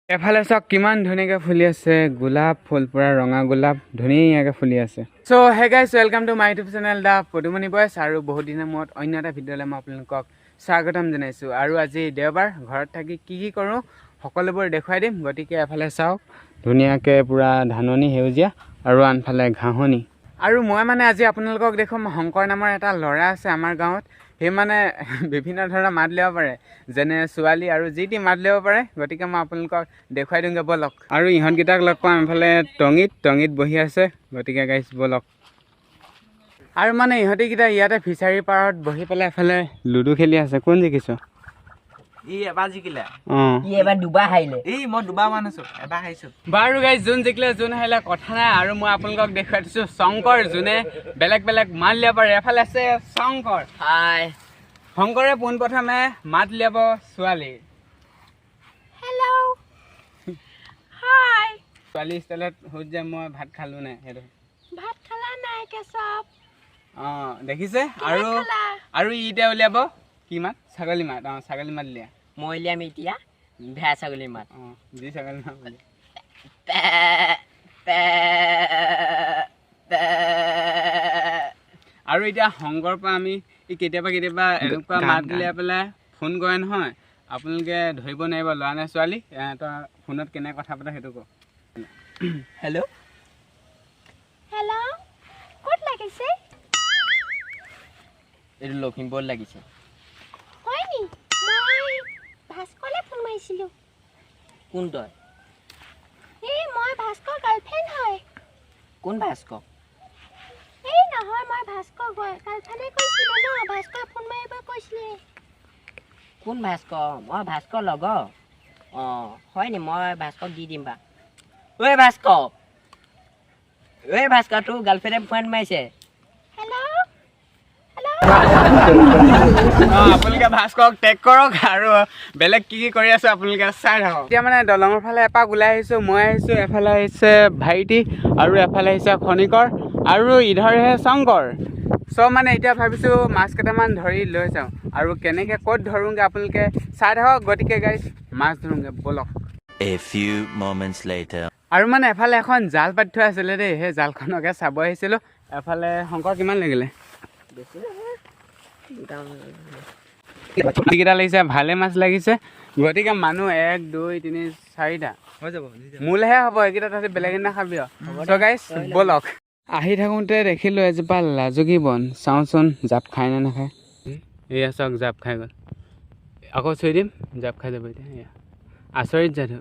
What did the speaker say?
এফালে চাওক কিমান ধুনীয়াকৈ ফুলি আছে গোলাপ ফুল পুৰা ৰঙা গোলাপ ধুনীয়াকৈ ফুলি আছে so hey guys welcome to my YouTube channel দা পদুমনি বয়স আৰু বহুত দিনৰ মূৰত অন্য এটা ভিডিঅ'লৈ মই আপোনালোকক স্বাগতম জনাইছোঁ আৰু আজি দেওবাৰ ঘৰত থাকি কি কৰোঁ সকলোবোৰ দেখুৱাই দিম গতিকে এফালে চাওক ধুনীয়াকৈ পুৰা ধাননি সেউজীয়া আৰু আনফালে ঘাঁহনি আৰু মই মানে আজি আপোনালোকক দেখুৱাম শংকৰ নামৰ এটা ল'ৰা আছে আমাৰ গাঁৱত সেই মানে বিভিন্ন ধৰণৰ মাত ল'ব পাৰে যেনে ছোৱালী আৰু যি টি মাত ল'ব পাৰে গতিকে মই আপোনালোকক দেখুৱাই দিওঁগৈ বলক আৰু ইহঁতকেইটাক লগ পাম এফালে টঙিত বহি আছে গতিকে গাইছ বলক আৰু মানে ইহঁতকেইটা ইয়াতে ফিচাৰী পাৰত বহি পেলাই এফালে লুডু খেলি আছে কোন জিকিছ এবাৰ জিকিলে এবাৰ দুবাৰ হাৰিলে মই দুবাৰ মান আছো এবাৰ হাৰিছো বাৰু গাইছ যোন জিকিলে যোন হাৰিলে কথা নাই আৰু মই আপোনালোকক দেখুৱাই দিছোঁ শংকৰ যোনে বেলেগ মাত ল'ব পাৰে এফালে আছে শংকৰ হাই শংকৰে পোনপ্ৰথমে মাত ল'ব ছোৱালী হেল্ল' হাই ছোৱালী ষ্টাইলত সুধ যে মই ভাত খালোঁ নাই সেইটো ভাত খালা নাই কেচপ অঁ দেখিছে আৰু এতিয়া উলিয়াব কি মাত ছাগলী মাত ছাগলী মাত উলিয়া মই উলিয়াম এতিয়া ভেড়া ছাগলীৰ মাত যি ছাগলী মাত উলিয়া আৰু এতিয়া শংকৰ পৰা আমি কেতিয়াবা এনেকুৱা মাত উলিয়াই পেলাই ফোন কৰে নহয় আপোনালোকে ধৰিব নোৱাৰিব ল'ৰা নে ছোৱালী তই ফোনত কেনে কথা পাতে সেইটো কওঁ হেল্ল' হেল্ল' ক'ত লাগিছে এইটো লখিমপুৰত লাগিছে হয় নি মই ভাস্কৰলৈ ফোন মাৰিছিলোঁ কোন তই এই মই ভাস্কৰ গাৰ্লফ্ৰেণ্ড হয় কোন ভাস্কৰ এই নহয় মই ভাস্কৰ গাৰ্লফ্ৰেণ্ডে কৈছিলোঁ ন ভাস্কৰ ফোন মাৰিব কৈছিলে কোন ভাস্কৰ মই ভাস্কৰ লগৰ অঁ হয় নি মই ভাস্কক দি দিম বা ঐ ভাস্কৰ তোৰ গাৰ্লফ্ৰেণ্ডে ফোন মাৰিছে আপোনালোকে ভাস্কৰক টেগ কৰক আৰু বেলেগ কি কৰি আছে আপোনালোকে চাই থাকক এতিয়া মানে দলঙৰ ফালে এপাক ওলাই আহিছোঁ মই আহিছোঁ এফালে আহিছে ভাইটি আৰু এফালে আহিছে খনিকৰ আৰু ইধৰহে শংকৰ চব মানে এতিয়া ভাবিছোঁ মাছ কেইটামান ধৰি লৈ যাওঁ আৰু কেনেকৈ ক'ত ধৰোঁগৈ আপোনালোকে চাই থাকক গতিকে গাইছ মাছ ধৰোঁগৈ বলক A few moments later. আৰু মানে এফালে এখন জাল পাতি থোৱা আছিলে দেই সেই জালখনকে চাব আহিছিলোঁ এফালে শংকৰ কিমান লাগিলে কেইটা লাগিছে ভালে মাছ লাগিছে গতিকে মানুহ 1 2 3 4টা হৈ যাব মোলেহে হ'ব এইকেইটা তহঁতি বেলেগ দিনা খাবি চ' গাইছ ব'লক আহি থাকোঁতে দেখিলোঁ এজোপা লাজুকী বন চাওঁচোন জাপ খাই নে নাখায় এয়া চাওক জাপ খাই গ'ল আকৌ চুই দিম জাপ খাই যাব এতিয়া এয়া আচৰিত যাধু